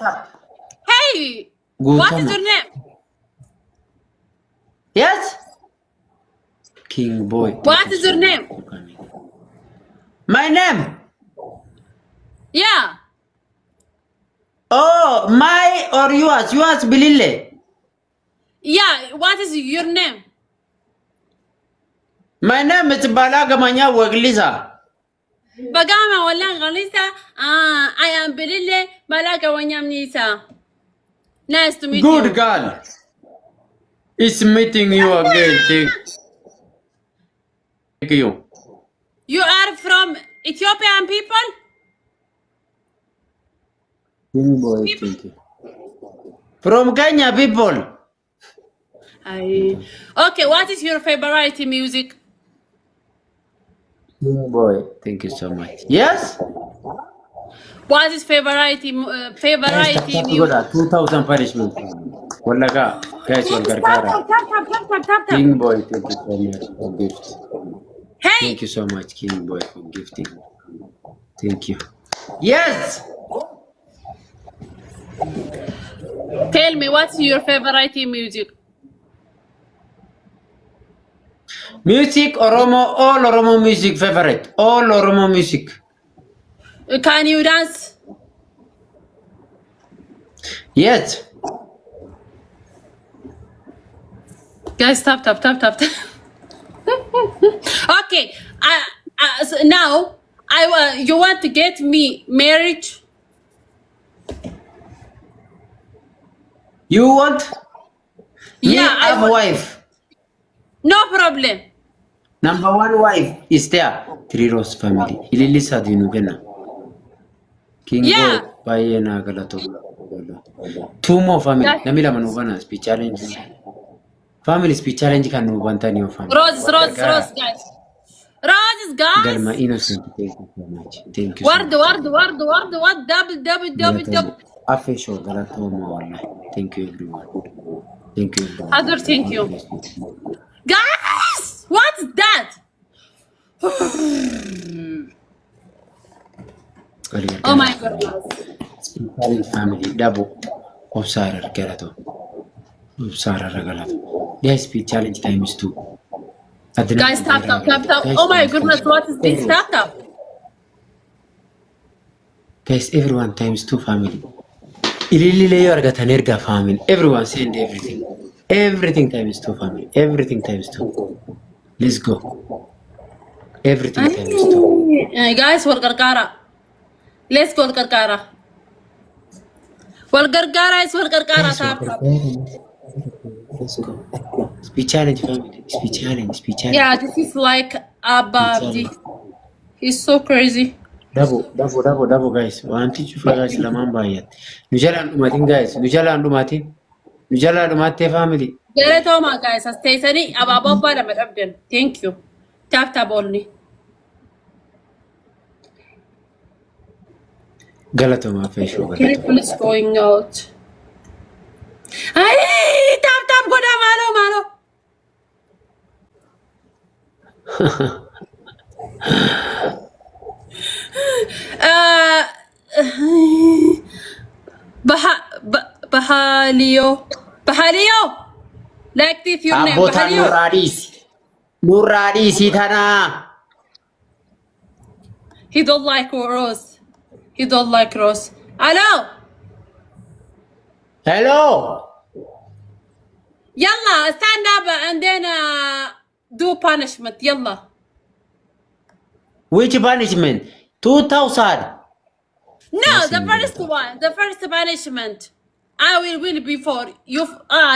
Hey, what is your name? Yes? King boy. What is your name? My name? Yeah. Oh, my or yours? Yours, Bilile. Yeah, what is your name? My name is Balaga Manya Waglisa. Bagama wala Galisa. I am Bilile Balaga Wanyamnisa. Nice to meet you. Good girl. It's meeting you again. Thank you. You are from Ethiopian people? King boy, thank you. From Kenya, people. Okay, what is your favorite music? King boy, thank you so much. Yes? What is favorite music? 2000 punishment. Wallaga, guys, Tap, tap, tap, tap, tap. King boy, thank you so much for gift. Hey! Thank you so much, King boy, for gifting. Thank you. Yes! Tell me, what's your favorite music? Music, Oromo, all Oromo music favorite. All Oromo music. Can you dance? Yes. Guys, tap, tap, tap, tap, tap. Okay, so now, you want to get me married? You want? Yeah, Me have a wife. No problem. Number one wife is there. Three Rose family. Ililisa dinugena. King Yeah. boy, Bayena Galato. Two more family. Namila Manuvana speech challenge. Family speech challenge can move one time your family. Roses, guys. Roses, guys. Galma innocent. Thank you so much. Thank you so much. Word, double. Official Galatoma wallahi. Thank you everyone. Thank you everyone. Other thank you. Guys, what's that? Oh my goodness. Speaking family double Obsara Galato. Obsara Galato. Their speech challenge times 2. Guys, tap. Oh my goodness, what is this? Tap. Guys, everyone times 2 family. Ilili Argatanerga family. Everyone send everything. Everything times 2 family. Everything times 2. Let's go. Everything times 2. Guys, Walgargara. Let's go, Walgargara. Walgargara is Walgargara. Tap. Let's go. Speech challenge family. Speech challenge. Yeah, this is like Ababdi. He's so crazy. Double, guys. One teach you guys Lamamba yet. Nujalan Dumatin, guys. Nujalan Dumate family. Galatoma, guys. Stay sunny. Ababa, thank you. Tap only. Galatoma facial. People is going out. Ay, tap, go down, malo. Bahalio. Like this, your name. Abota Nuradis, Itana. He don't like Rose. Hello. Yalla, stand up and then do punishment. Yalla. Which punishment? 2000. No, the first punishment. I will win before you.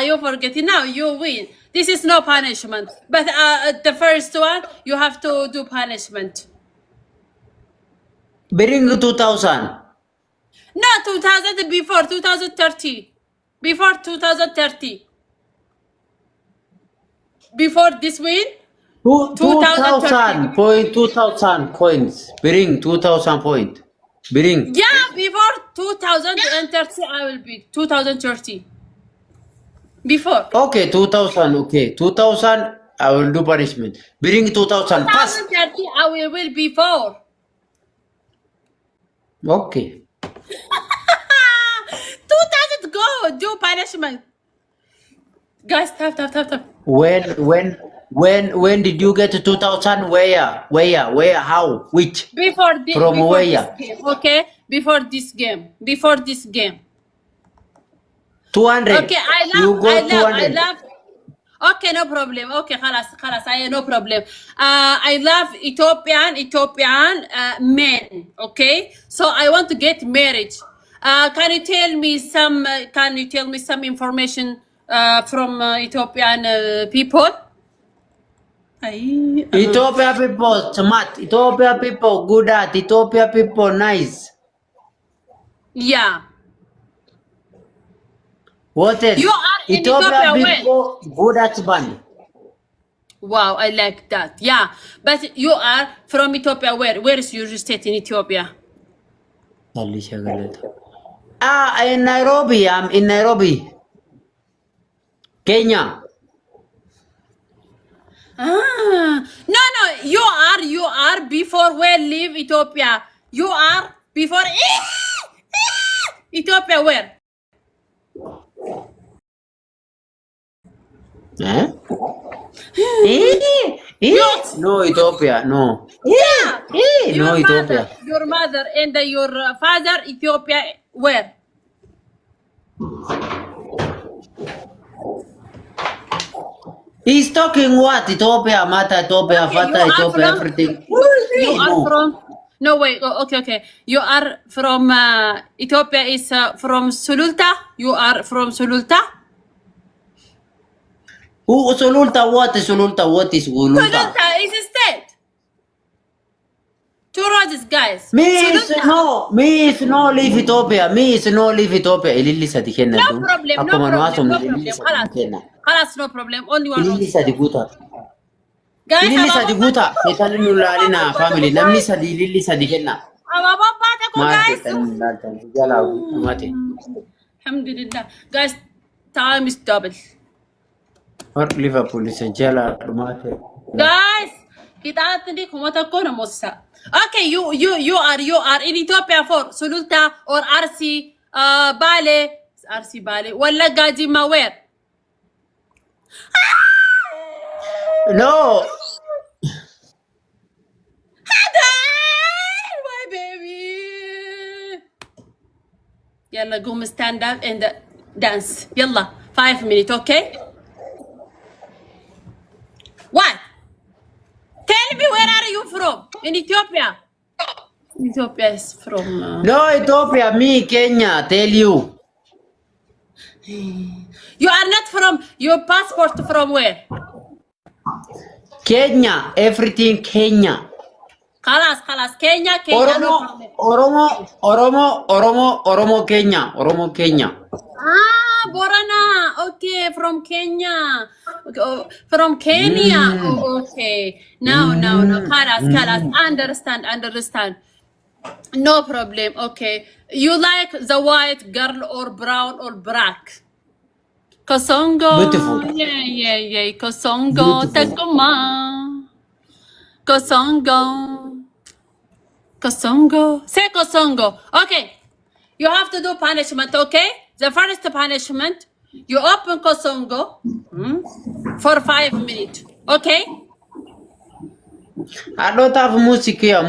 You forget it. Now you win. This is no punishment. But the first one, you have to do punishment. Bring 2000. No, 2000 before 2030. Before 2030. Before this win. 2000 coins. Bring 2000 point. Bring. Yeah, before 2030 I will be 2030. Before. Okay, 2000. Okay, 2000. I will do punishment. Bring 2000. 2030 I will before. Okay. punishment. Guys, tap. When did you get to 2000? Where? How? Which? Before From before this where? game, okay? Before this game. 200. Okay, You go I 200. love. Okay, no problem. Okay, خلاص, I no problem. I love Ethiopian men. Okay, so I want to get married. Can you tell me some information from Ethiopian people? Ethiopia people smart. Ethiopia people good at. Ethiopia people nice. Yeah, What else? you are in Ethiopia Ethiopia when? people good at husband. Wow, I like that. Yeah, but you are from Ethiopia. Where is your state in Ethiopia? In Nairobi. I'm in Nairobi, Kenya. No. You are before where live Ethiopia. You are before Ethiopia where? Eh? Yes. No, Ethiopia. No. Yeah. No, Ethiopia. Your mother and your father Ethiopia where? He's talking what? Ethiopia, Mata, Ethiopia, Okay, Fata, Ethiopia, everything. You are from. No wait. Okay. You are from Ethiopia. Is from Sululta. You are from Sululta. Who Sululta? What is Sululta? What is Sululta? Sululta is a state. Two roads, guys. Miss Sululta. no leave Ethiopia. Miss no leave Ethiopia. Ilili sadi kenna No dum. problem. Akkuma nu haasofne No ilili problem. sadi kenna. خلاص no problem. Only one. Ilili sadi guuta. Guys, Ilili sadi guuta. Seetaan nu laalina family. Namni sadi ilili sadi kenna. Maal guys. jedhanii laaltan jalaa guutumate. Alhamdulillah. Guys, time is double. Or Liverpool is jalaa dhumate. Guys, kita tadi kumata kono mosa. Okay, you are in Ethiopia for Sululta or RC Bale, wala Gajima where? No. My baby. Yalla, go stand up and dance. Yalla, 5 minutes, okay? What? Tell me, where are you from? In Ethiopia? Ethiopia is from... No, Ethiopia, me, Kenya, tell you. You are not from... Your passport from where? Kenya, everything Kenya. Khalas, Kenya. Oromo, Kenya. Borana. Okay, from Kenya. From Kenya. Okay. Now. Khalas. Understand. No problem. Okay. You like the white girl or brown or black? Kosongo. Beautiful. Yeah. Kosongo. Takuma. Kosongo. Say Kosongo. Okay. You have to do punishment, okay? The first punishment, you open Kosongo for 5 minutes, okay? I don't have music here,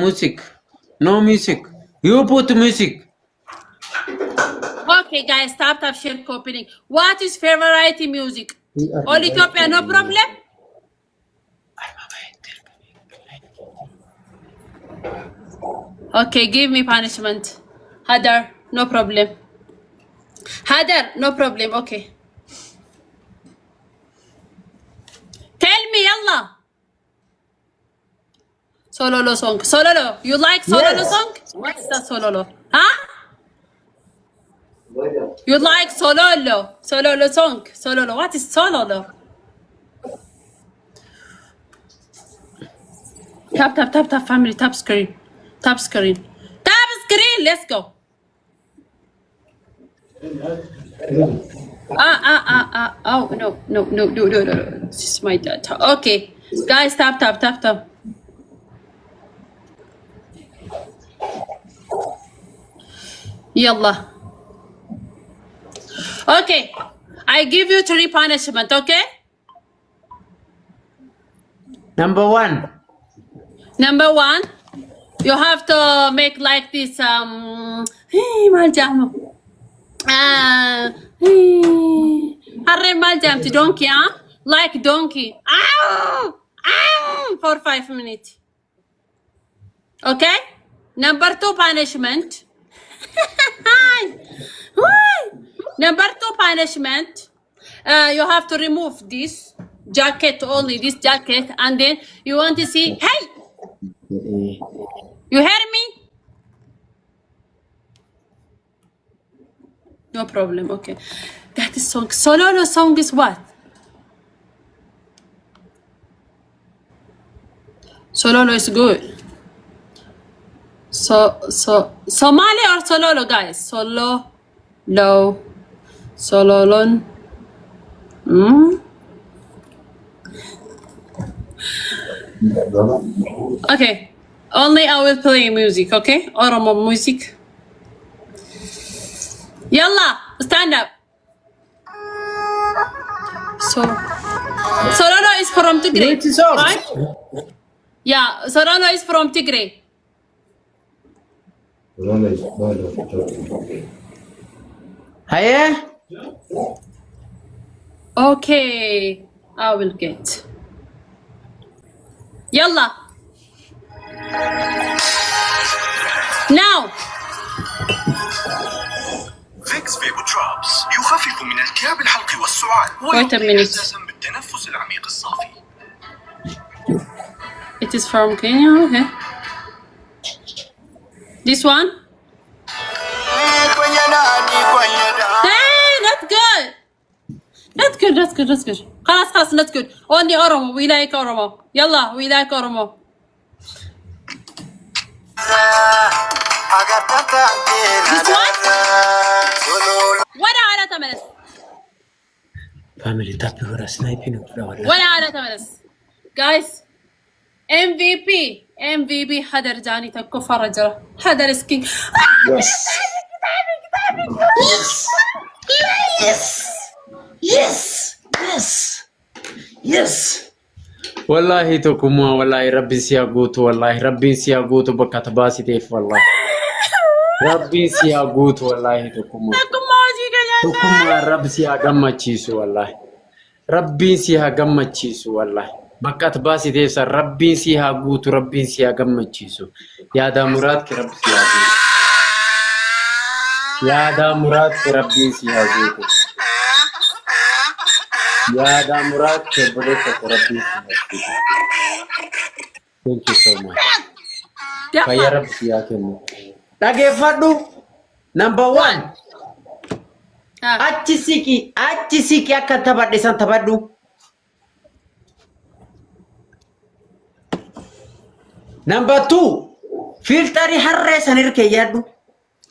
No music. You put music. Okay, guys, stop share copying. What is favorite music? All Ethiopia, no problem? Okay, give me punishment. Hadar, no problem. Okay. Tell me, yalla. Sololo song. Sololo. You like Sololo song? What's the Sololo? Huh? You like Sololo? Sololo song. Sololo. What is Sololo? Tap, family. Tap screen. Let's go. Oh, no. This is my data. Okay. Guys, tap. Yalla. Okay. I give you 3 punishment, okay? Number 1. Number 1, you have to make like this. Hey, Maljam. Harre Maljam to donkey, huh? Like donkey. Ow! Ow! For 5 minutes. Okay? Number 2 punishment. Number 2 punishment. You have to remove this jacket, only this jacket, and then you want to see. Hey! You hear me? No problem. Okay. That is song. Sololo song is what? Sololo is good. Somali or Sololo, guys? Sololon. Okay. Only I will play music, okay? Oromo music. Yalla, stand up. Sololo is from Tigray, right? Yeah, Sololo is from Tigray. Hiya. Okay, I will get. Yalla. Now. فيكس فيبو ترابس يخفف من التهاب الحلق والسعال Wait a minute. ويعطي إحساسا بالتنفس العميق الصافي. It is from Kenya, okay. This one? Hey, that's good. That's good. خلاص, that's good. Only Oromo, we like Oromo. Yalla, we like Oromo. This one? ولا على تمرس. Family tapi ora sniping wallahi. ولا على تمرس. Guys, MVP حدا رجعني تكفى رجله. حدا رسكين. Yes. Wallahi tokuma wallahi rabbi siyagutu wallahi rabbi siyagutu bakka tabasiteef wallahi. Rabbi siyagutu wallahi tokuma. Tokuma rabbi siyagammachiisu wallahi. Rabbi siyagammachiisu wallahi. Bakka tabasiteef sa rabbi siyagutu rabbi siyagammachiisu. Yaada muraad ki rabbi siyagutu. Yaada muraad ki rabbi siyagutu. Yaada muraad ki rabbi siyagutu. Thank you so much. Fayya rabbi siyakennu. Dhageeffadhu. Number 1. Achi siki akka taphadhe san taphadhu. Number 2. Filteri harree san irkee yaaddu.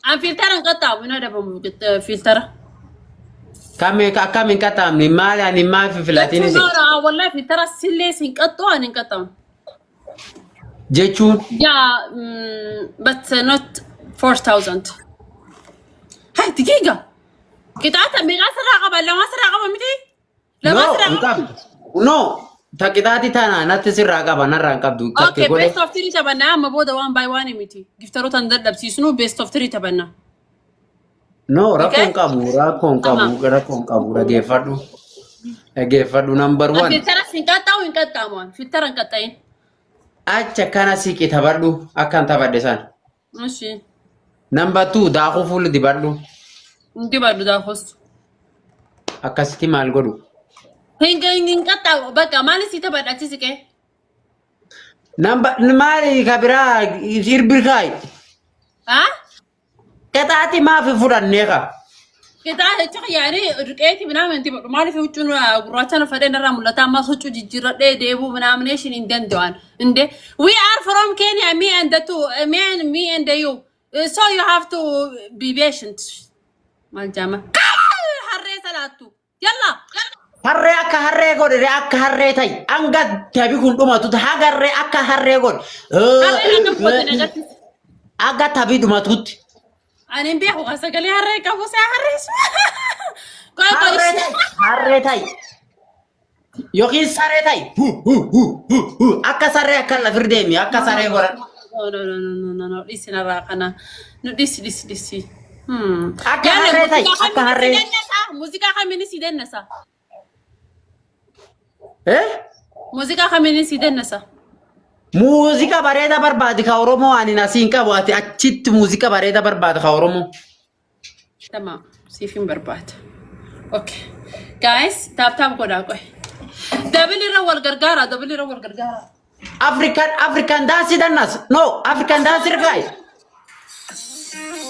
An filteran qaxxaamu, ina dhabamu filtera. Akkamiin qaxxaamni maali ani maal filatiin isi? Wallahi filtera sillee sin qaxxoo ani hin qaxxaamu. Jechuun? Yeah, but not 4,000. Hai, digiga. Qixaata meeqaa sirraa qaba? Lama sirraa qaba miti? Lama sirraa qaba? No. Takitaati tana natti sirraa qaba narraa hin qabdu. Okay, best of 3 taphannaa amma booda 1 by 1 miti. Giftaroota hin dadhabsiisnu best of 3 taphannaa. No, rakkoon qabu dhageeffadhu number 1. Filtera sin qaxxaamu hin qaxxaamu. Filtera hin qaxxaayin. Acha kana siqi taphadhu akkan taphadhe san. Eshi. Number 2 daakuu fuulli dibadhu. Dibadhu daakuu. Akkasitti maal godhu? Hin qaxxaamu bakka maali si taphadha achi siqee? Maali kabiraa sirbirkaayi? Haa? Qixaati maafi fudhannee qaba? Qixaata jechuun yaani duqeeti minaamin dibadhu maaliif huccuun gurraachaan uffadhee narraa mul'ata ammas huccuu jijjiirradhee deebuu minaamination hin danda'an. Inde we are from Kenya, me and you. So you have to be patient. Maal jaama? Harree salaattu. Yalla. Harree akka harree godhe akka harree ta'i. Hanga tabi kun dhumatu hagarree akka harree godhe. Harree akka godhe agarsiisa. Aga tabi dhumatutti. Ani beeku sagalee harree qabu saa harree. Harree ta'i. harree ta'i. Yookiin saree ta'i. Akka saree akka lafir deemi akka saree godhan. No. Listen, Arakana. No, this. Akka harree ta'i akka harree. Musica kami si dennasa. Muuziqaa kamiin si dennasa? Muuziqaa bareeda barbaade ka Oromoo ani nasiin qabu ati achitti muuziqaa bareeda barbaade ka Oromoo. Tamam, siifin barbaada. Okay. Guys, taap godhaa qoy. Dabilira wal gargaara. African dance dannas. No, African dance guy.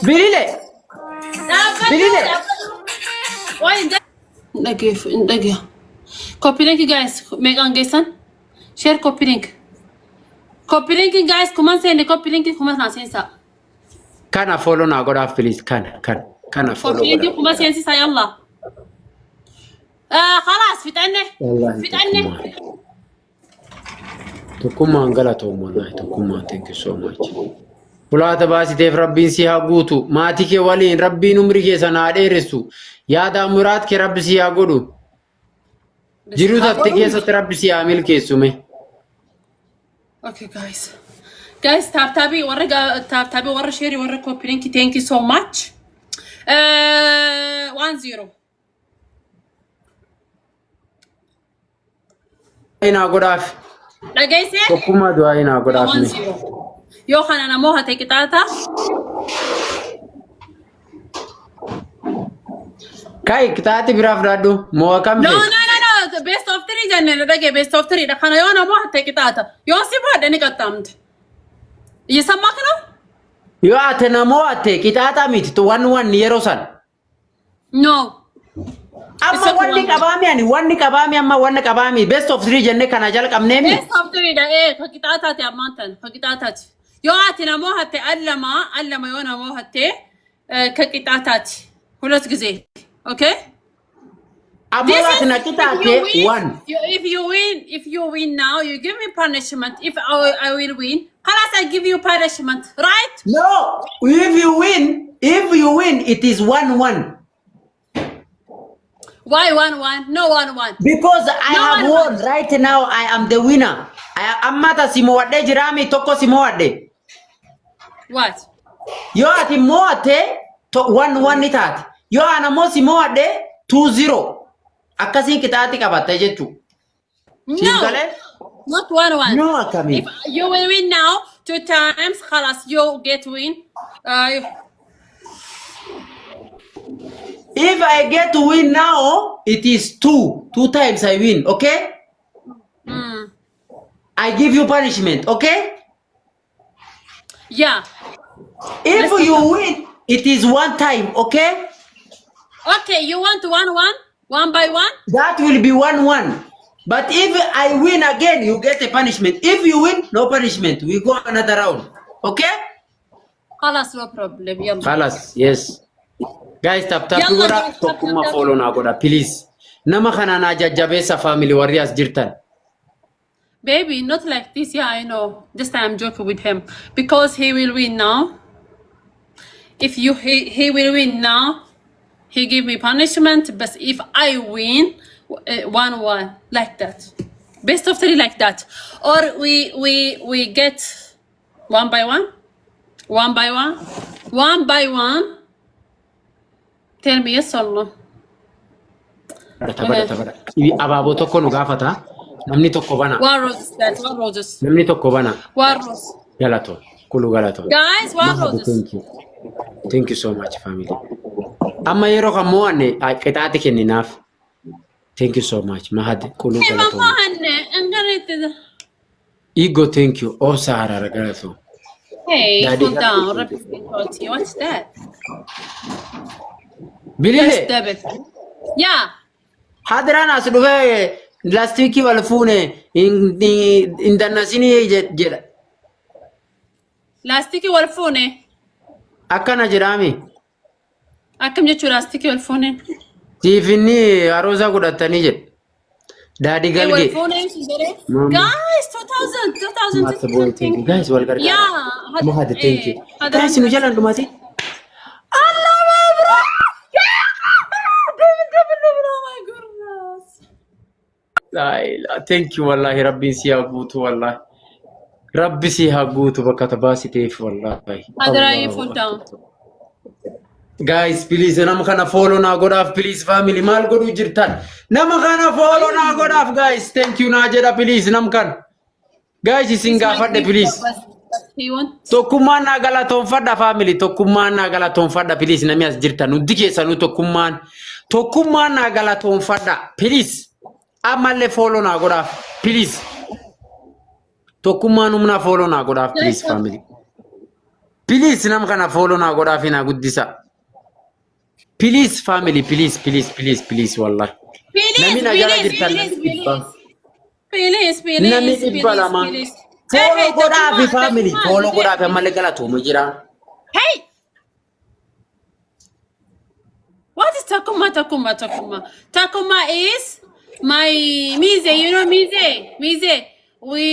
Bilile. Why Ndagif. Copy link guys, make an gesan. Share copy link. Copy link guys, come on send the copy link come on sensa. Can I follow now God off please? Can I follow? Copy link come on sensa يلا. خلاص فتنة. Tukuma angalato wallahi tukuma, thank you so much. Ulata basi def rabbin si hagutu mati ke walin rabbin umri ke sana dheeressu yaada muraad ke rabbi si hagodu jiru tatte keessatti rabbi si amil keessume. Okay guys tabi warra share warra copy link, thank you so much. 10 ina godaf dhageyse tukuma du'a ina godaf ni yoo kana namoo hate qixaata kai qixaati biraaf daaddu moo kam no the best of 3 janne dhage best of 3 kana yoo namoo hate qixaata yoo si baadhe ni qaxamte እየሰማክ ነው yoo ate namoo ate qixaata miti to one yeroo san no amma wanni qabami amma wanni qabami best of 3 jenne kana jala qabneemi best of 3 da ka qixaataati ammantan ka qixaataati yoo ate namoo hate allama yoo namoo hate ka qixaataati ሁለት ጊዜ okay amma ate na qixaate one if you win now you give me punishment if I will win خلاص I give you punishment right no if you win it is 1-1 why 1-1 no 1-1 because I have won right now I am the winner amma ta simo wadde jirami tokko simo wadde what yo ati mo ate to 1-1 ni taati yo ana mo simo wadde 2-0 akkasi qixaati qabatte jechu no not 1-1 no akami if you will win now 2 times خلاص you get win if I get to win now it is 2 times I win okay I give you punishment okay yeah if you win it is 1 time okay you want 1-1 1 by 1 that will be 1-1 but if I win again you get a punishment if you win no punishment we go another round okay خلاص no problem يلا خلاص yes guys tap gora tokkuma follow na goda please nama kana na jajjabeessa family warriors jirtan baby not like this yeah I know just I'm joking with him because he will win now if he will win now he give me punishment but if I win 1-1 like that best of 3 like that or we get 1 by 1 tell me yes or no tabada ibi ababo tokko nu gafata namni tokko bana one roses namni tokko bana one rose galato kulu galato guys one roses thank you so much family amma yero kamo ane qitaati keninaaf thank you so much mahad kulu galato mama anne angarete ego thank you oh sahara galato hey calm down what's that bilile yeah hadrana asdufe lastiki walfune indanasini jeda lastiki walfune akkana jirami akkam jechu lastiki walfune tifini aroza gudatani jed dadi galge guys 2000 guys wal gargar yeah mahad thank you guys nu jalan dumati لا ثانك يو والله ربي سيهاجوت والله ربي سيهاجوت بكتباسي تيف والله هذا يفول داون guys please nama kana follow na godaf please family mal godu jirtan nama kana follow na godaf guys thank you na jeda please nam kan guys isin gafadde please tokkummaan na galaton fadda family tokkummaan na galaton fadda please nami as jirtan nuti keessanu tokkummaan na galaton fadda please amalle follow na godaf please tokkummaan umna follow na godaf please family please nam kana follow na godaf ina guddisa please family please wallahi nami na gala jirtan please nami ibalama follow godaf family follow godaf amalle galato mo jira hey what is takuma is my Mize, you know Mize we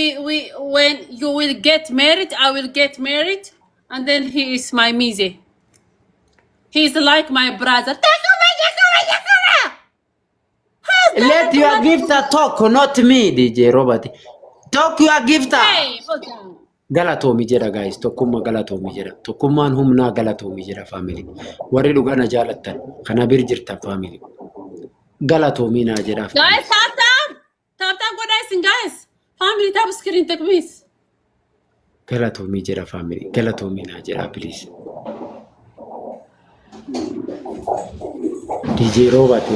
when you will get married I will get married and then he is my Mize. He's like my brother. Let your gifter talk, not me, DJ Robert. Talk your gifter. Hey, Galato mi jira guys, tokkumma galato mi jira. Tokkummaan humna galato mi jira family. Warri dhugana jaalatan kana bir jirta family. Galato mi na jira. Guys, tap good guys. Family tap screen take please. Galato mi jira family. Galato mi na jira please. DJ Robert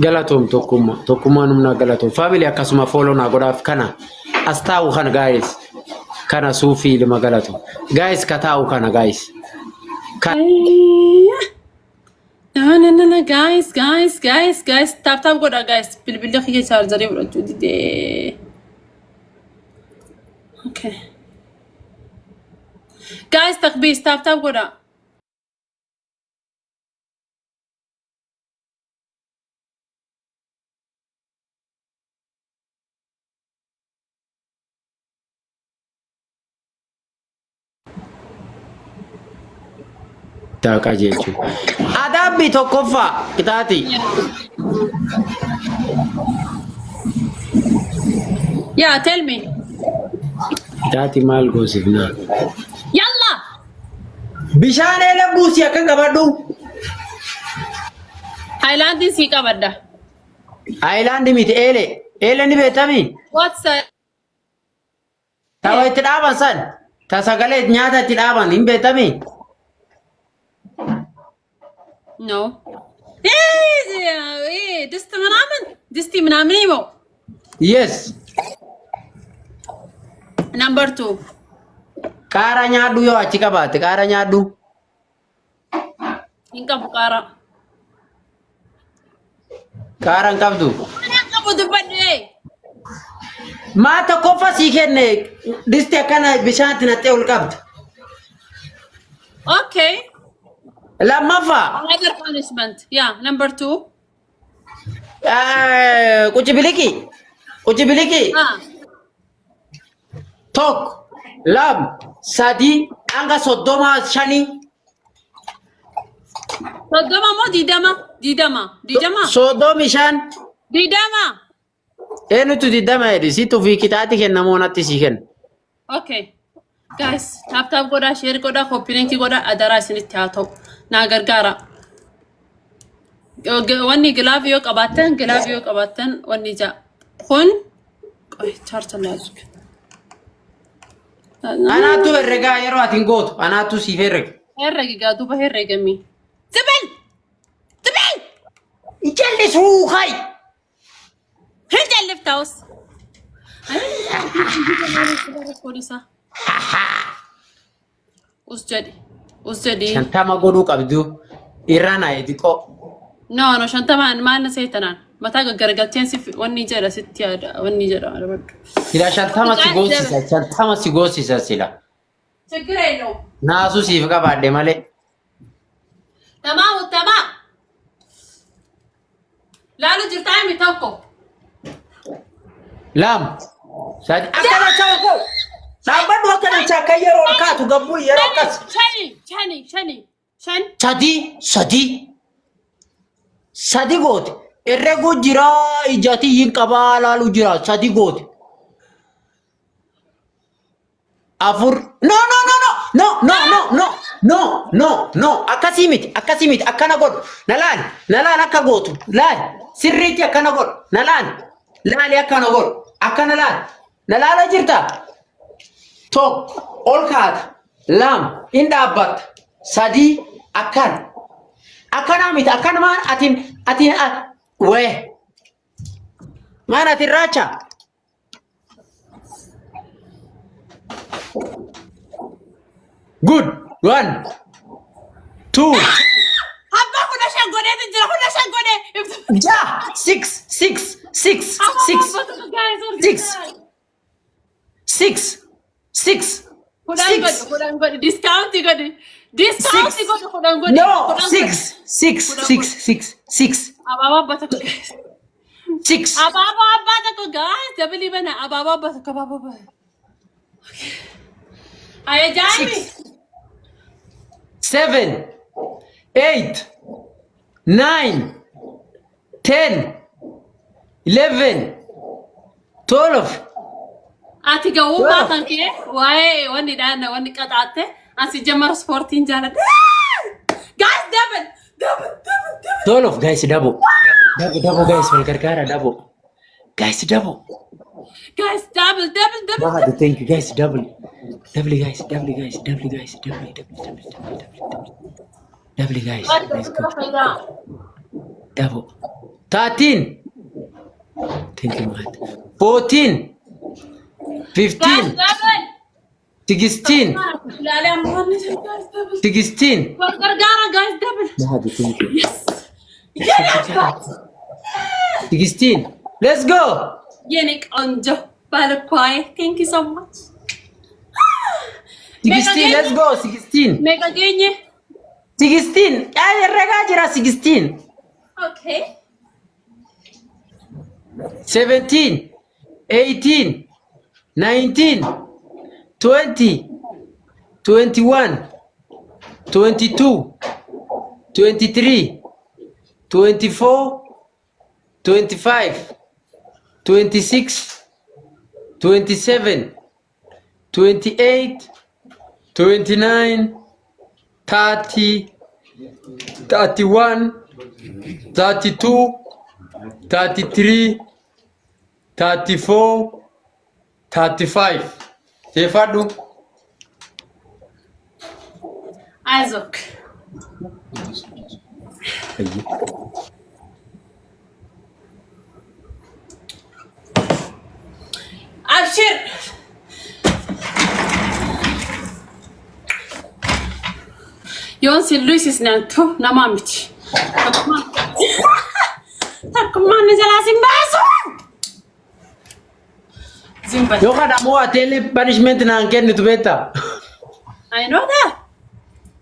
Galatom tokkummaan humna galatom family akkasuma follow na godaf kana astaawu kana guys kana suufi ilma galatom guys kataawu kana guys no guys tap goda guys bilbil khiye charger yuraju dide okay guys takbis tap goda Taka jechu adabi tokkoffa kitati yeah tell me kitati mal gosifna yalla bishane la busi akan gabadu Highland si kabadda Highland mit ele ni betami what's that tawa itdaban san tasagale nyaata itdaban in betami No. Disti manamen imo. Yes. Number 2. Kara nyaadu yo achi kabate kara nyaadu. Inka bukara. Kara kabdu. Inka budu bade. Mata kofa sikenne disti akana bishanti na teul kabd. Okay. Lamafa. Another punishment. Yeah, number 2. Kuchibiliki. Tok. Lam. Sadi. Anga sodoma shani. Sodoma mo didama. Sodomi shan. Didama. Enu tu didama edi. Situ fi kitati ken namonati siken. Okay. Guys, tap goda, share goda, copy link goda, adara sinit tato. Na gargara. Wanni glavio qabatten wanni ja. Kun charge lazuk. Anatu herrega yero atin goto. Anatu si herreg. Herregi ga duba herregi mi. Zibel. Ijallis ruuhay. Hijallif taus. Polisa. Usjadi. Shantama godu qabdu irana ediko. No, shantama maana seetanan. Mata gargalteen si wanni jara sitti ada wanni jara arabad. Sila shantama si gosisa sila. Chegreelo. Naasu siif qabaadde male. Tamam. Laalu jirtaa mi tokko. Lam. Sadi akana chako. Sabadu akana chaka yero kaatu gabbu yero kas. Chani. Shan. Sadi goote. Herregu jira ijati yin qabaa laalu jira. Sadi goote. Afur. No. Akkasii miti. Akkana godhu. Na laal akka gootu. Laal. Sirriitti akkana godhu. Na laal. Laali akkana godhu. Akkana laal. Na laala jirta. Tokko ol kaata. Lama in dhaabbatta. Sadii akkana. Akkana miti. Akkana maan atin wee. Maan atin raacha. Good. 1, 2. Habba kuna shangone tijira kuna shangone. Ja. 6. Kudan gode. Discount gode. Kudan gode. No. 6. Ababa bata ko. 6. Ababa bata ko guys. Dabali bana ababa bata ko baba. Ay Jamie. 7, 8, 9, 10, 11, 12. Ati gawu batan ke? Wae wani dana wani qataate. Asi jamar sportin jala. Guys double. 12 guys double guys wal gargara double. Guys double. Wow, thank you guys double guys. Let's go. Double. 13. Thank you, man. 14. 15. 16. 16. Guys double. Wow, thank you. Yes. 16. Let's go. Yenik onjo. Balakwai. Thank you so much. 16. Let's go. 16. Mega genye. 16. Ay, rega jira 16. Okay. 17, 18, 19, 20, 21, 22, 23, 24, 25, 26, 27, 28, 29, 30, 31, 32, 33, 34, 35. Jefadu. Azok. Abshir. Yonsi Luis is now too namamich. Takuman is a lasimbaso. Yo kada mo tele punishment na angken tu beta. I know that.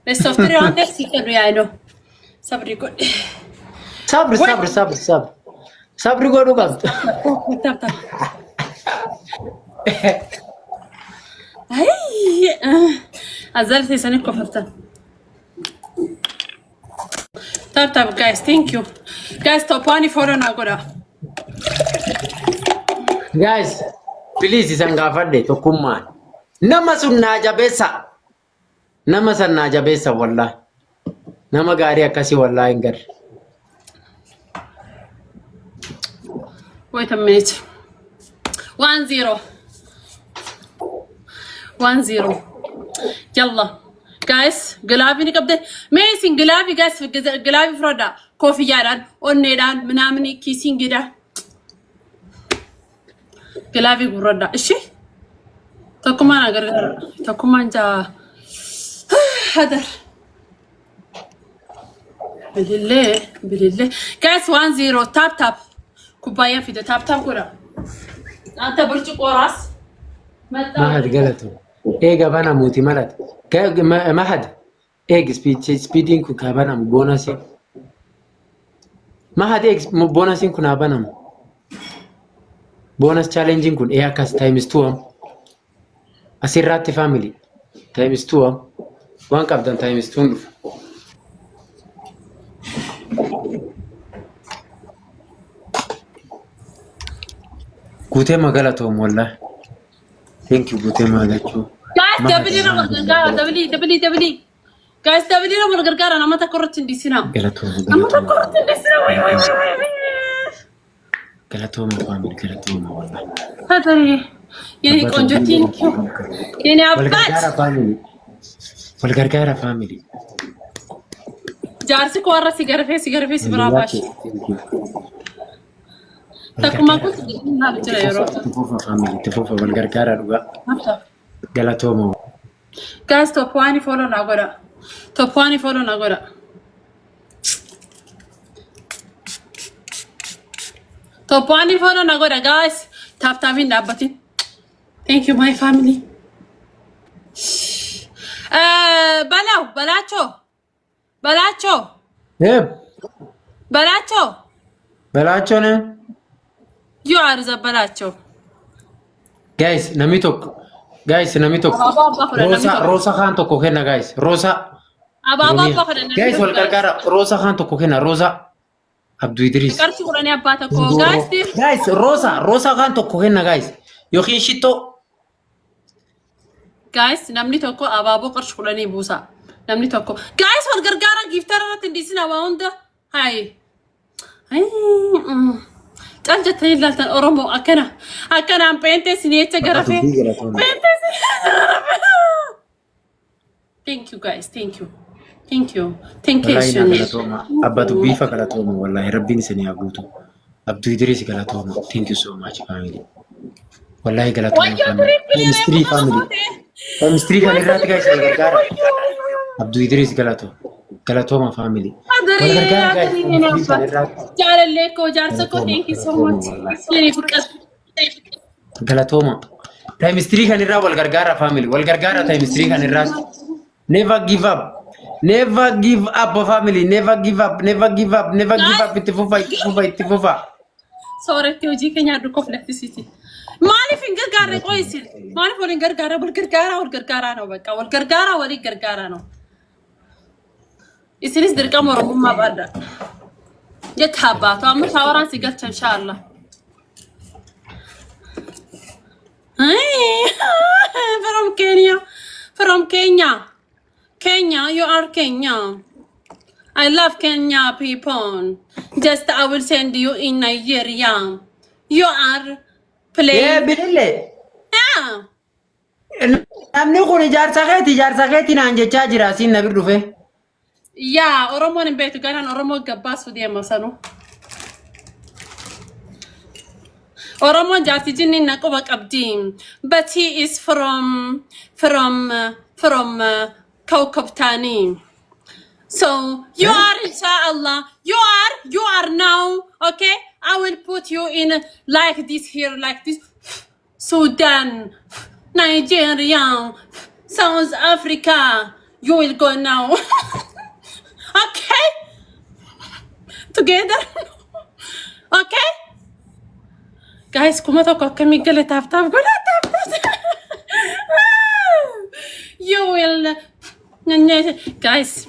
The software on there, I know. Sabri good. Sabri go do kam. Tap. Hey, Azal is an eco. Tap, guys. Thank you. Guys, top one for an agora. Guys, please isangafadde tokkummaan. Nama sun naa jabeessa. Nama san naa jabeessa wallahi. Nama gaarii akkasii wallahi hin garre. Wait a minute. 1-0. Yalla. Guys, ግላቪ ንቀብደ ሜሲን ግላቪ ጋይስ ግላቪ ፍሮዳ ኮፍያዳን ኦኔዳን ምናምን ኪሲንግዳ ግላቪ ጉረዳ እሺ ተኩማን አገር ተኩማንጃ ሀደር ብልሌ ጋይስ 1-0 ታፕ ኩባያ ፊደ ታፕ ጉራ አንተ ብርጭቆ ራስ መጣ ማህድ ገለቱ ኤጋ ባና ሙቲ ማለት ማህድ ኤግ ስፒዲንግ ኩ ካባናም ቦነስ ማህድ ኤግ ቦነሲን ኩ ናባናም ቦነስ ቻሌንጂንግ ኩን ኤ አካስ ታይምስ 2 asirratti family times 2 waan qabdan times 2 Guutee magaalaa ta'u wallah. Thank you guutee magaalaa. Guys, double. Guys, double no gargaara nama takka irratti hindisina. Nama takka irratti hindisina. Galatooma family galatooma wallah. Hatari. Yeni konjo thank you. Yeni abbat. Wal gargaara family. Jaarsi ko warra sigarfee si biraabash. Takkuma kun na jira yeroo. Tifufa wal gargaara dhuga. Galatooma. Guys, top 1 follow na goda. Top 1 follow na goda. Top 1 follow na goda guys. Tap in dabbati. Thank you my family. Balacho. Yep. Balacho ne? You are the Balacho. Guys, namni tokko. Rosa Khan tokko kenna guys. Rosa. Ababa ko na. Guys, wal gargaara Rosa Khan tokko kenna Rosa. Abdul Idris. Karchi ko na abata ko guys. Guys, Rosa Khan tokko kenna guys. Yookiin shitto. Guys, namni tokko ababo qarsh kudhanii buusa. Namni tokko. Guys, wal gargaara giftara irratti hindisina waa hunda. Hai. Tanjatanii ilaaltan Oromoo akkanaan peentee sineecha garafee. Thank you guys, thank you. Abbatu bifa galatooma wallahi rabbiin isin yaa guutu. Abdul Idris galatooma. Thank you so much family. Wallahi galatooma family. Chemistry kan irratti guys wal gargaara. Abdul Idris galatooma family. Wal gargaara guys. Jaalallee ko jaarsa ko thank you so much. Galatooma. Chemistry kan irraa wal gargaara family. Wal gargaara chemistry kan irraa. Never give up family. Never give up. Itti fufa. Sorry hojii keenya aduu koflattisiiti. Maaliif hin gargaarre qoysin? Maaliif waliin gargaara wal gargaara no bakka wal gargaara waliin gargaara no. Isinis dirqama Oromummaa baadha. Jetta abbaatu amma shaawaraan si galcha inshallah. From Kenya, you are Kenya. I love Kenya people. Just I will send you in Nigeria. You are playing. Yeah, Billy. Yeah. Namni kun ijaarsa keetii naan jechaa jira siin na bir dhufe. Yeah, Oromoon hin beektu garaan Oromoo gabbaas deema sanu. Oromoon jaarsi jinni na quba qabdi. But he is from Kawkab Tani. So you are inshallah. You are now, okay? I will put you in like this here, like this. Sudan, Nigeria, South Africa. You will go now. Okay? Together? Okay? Guys, kuma to kami gale tap. You will guys,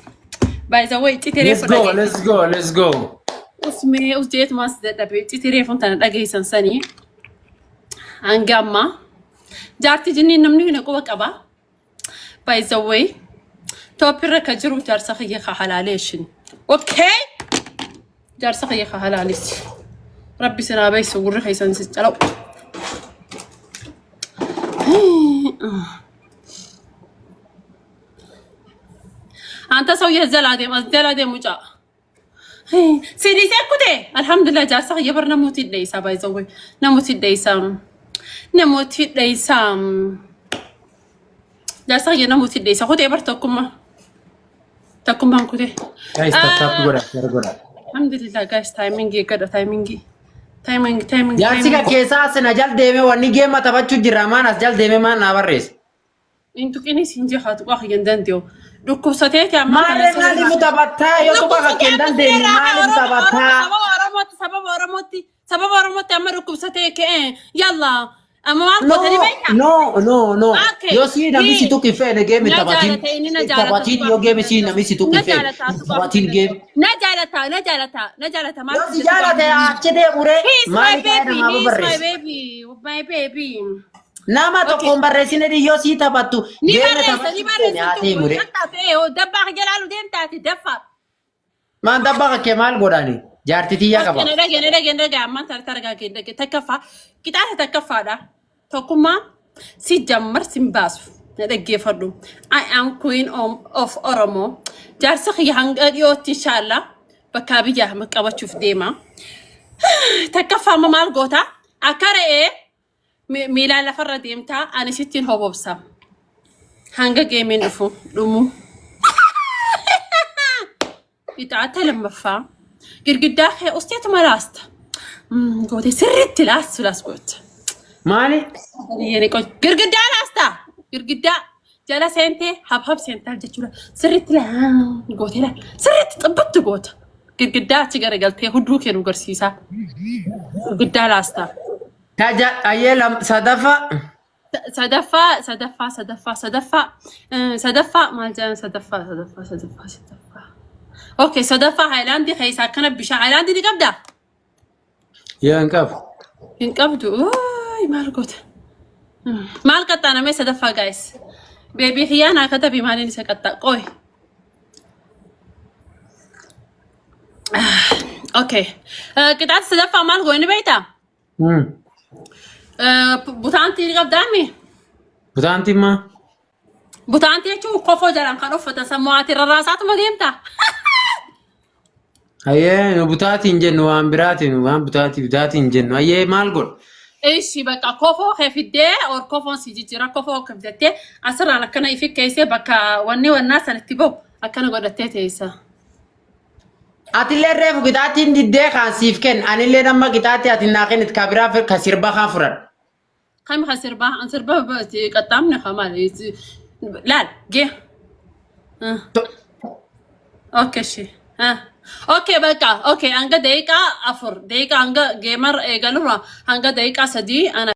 by the way, Let's go. Usjeet mas da be telephone tan dhageysan sani. Angama. Jaarti jinni namni na ko qaba. By the way, topira ka jiru jar sakhiya halaleeshin. Okay? Jar sakhiya halalees. Rabbi sana bay sugur khaysan si chalo. Anta sawya zalade muja. Sidi sekude. Alhamdulillah jasa ya bar namuti deysa by the way. Namuti deysa. Jasa ya namuti deysa. Kude bar takuma kude. Guys, tap gora. Alhamdulillah guys, timing. Jaarsi ka keessa asina jal deeme wanni geema taphachuu jira maan as jal deeme maan naa barreesse. Intu kini sinje hatu kwa yendandio. Dukkubsateeti amma maaliif taphattaa yoo tuqa fakkeendaan deemu maaliif taphattaa sababa Oromootti amma dukkubsatee ka'e yalla أما ما No, قلت لي بيتا no. Okay. Yo si nami si tuki fe ne game tabatin. نجالتها إني نجالتها Tabatin yo game si nami si tuki fe. Tabatin game. نجالتها ما Yo si jala te achede mure. He's my Mali kaya baby, na he's mababares. my baby. Nama to kombarresine di yo si tabatu. Ni Game barresa, tabatin ni barresa. ne ate mure. دباغ جلاله دين تاتي دفع. Man dabba kemal godani. Jartiti ya kaba. أنا رجع ما ترجع كده تكفى كده تكفى ده تقوم سيجمر سيمباس نرجع فردو I am queen of Oromo جالسة خي هنگ يوت إن شاء الله بكابيجا مكابا تشوف ديما تكفى ما مال قوتا أكره إيه ميلا لفرد ديمتا أنا ستين هو بوسا هنگا جيمين أفو لومو يتعتلم مفا قرقدا خي أستيت ملاست قوتي سرت لاس قوت Mali. يعني قلت قرقدا لاستا قرقدا جالا سنتي هب سنتال جتشولا سرت لا قوتي لا سرت طبت قوت قرقدا تجرى قلتي هدو كانوا قرسيسا قرقدا لاستا Kaja ayelam sadafa. صدفة ما جان صدفة اوكي صدفة هايلاندي خيسا كان بشا هايلاندي دي قبدا Ya engkau. ينقبضوا اوي مالقوت مالقطع انا ما صدفة جايز بيبي خيانا كتبي مالي نسقطع قوي اوكي قطعت صدفة مالقو اني بيتا بوتانتي دي قبدا امي Butanti ma. بوتانتي شو قفو جرام كانوا فتسمواتي الراسات مديمتا Aye no butati injennu waan birati no waan butati injennu. Aye mal god. ايش بقى كوفو خفيدة او كوفو سيجيرا كوفو كفدته اثر على كنا يفك كيسه بقى وني والناس نتبو اكن غدته تيسا Atille refu gitati ndidde kan sifken anille namma gitati atinaqin kabira fi kasirba khafran. كم خسر با انسر با قطامنا خمال لا جه اوكي شي اوكي بقى اوكي انغا دقيقه افر دقيقه انغا جيمر قالوا انغا دقيقه سدي انا